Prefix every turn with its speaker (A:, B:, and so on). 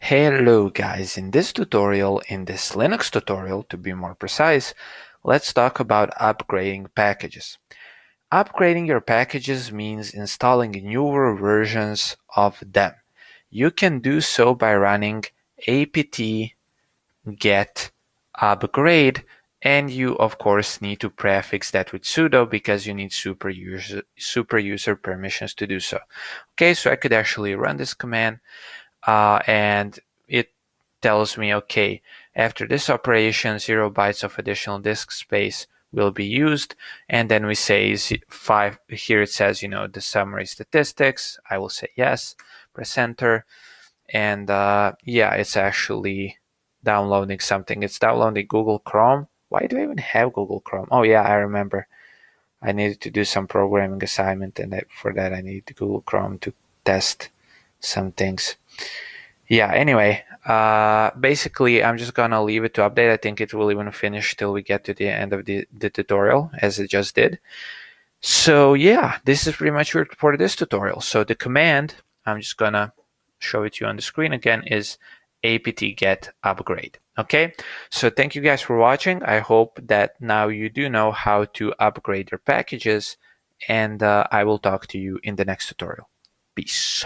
A: Hello guys, in this tutorial, in this Linux tutorial to be more precise, let's talk about upgrading packages. Upgrading your packages means installing newer versions of them. You can do so by running apt get upgrade, and you of course need to prefix that with sudo because you need super user permissions to do so. Okay, so I could actually run this command and it tells me, okay, after this operation, 0 bytes of additional disk space will be used. And then we say 5, here it says, the summary statistics. I will say yes, press enter. And yeah, it's actually downloading something. It's downloading Google Chrome. Why do I even have Google Chrome? Oh yeah, I remember. I needed to do some programming assignment, and for that I need Google Chrome to test some things. Yeah, anyway, basically I'm just gonna leave it to update. I think it will even finish till we get to the end of the tutorial, as it just did. So yeah, this is pretty much it for this tutorial. So the command, I'm just gonna show it to you on the screen again, is apt-get upgrade. Okay, so thank you guys for watching. I hope that now you do know how to upgrade your packages, and I will talk to you in the next tutorial. Peace.